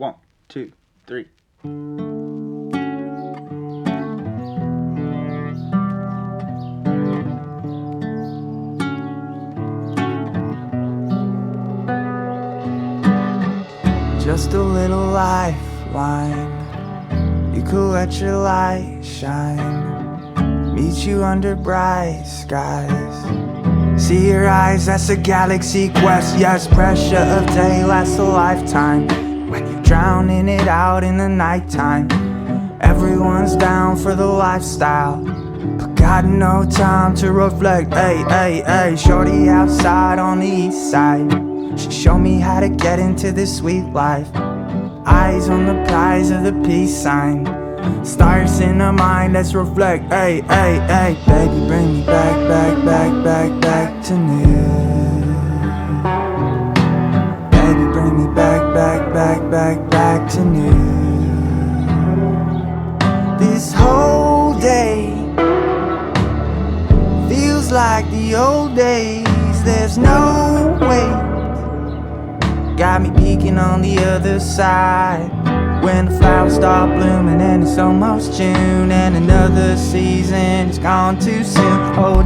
1, 2, 3. Just a little lifeline, you could let your light shine, meet you under bright skies. See your eyes, that's a galaxy quest. Yes, pressure of day lasts a lifetime. When you're drowning it out in the nighttime, everyone's down for the lifestyle, but got no time to reflect. Ay, ay, ay. Shorty outside on the east side, she showed me how to get into this sweet life. Eyes on the prize of the peace sign, stars in her mind, let's reflect. Ay, ay, ay. Baby, bring me back, back, back, back, back to new. Baby, bring me back, back, back, back, back to new. This whole day feels like the old days. There's no way. Got me peeking on the other side, when the flowers start blooming and it's almost June, and another season is gone too soon. Oh,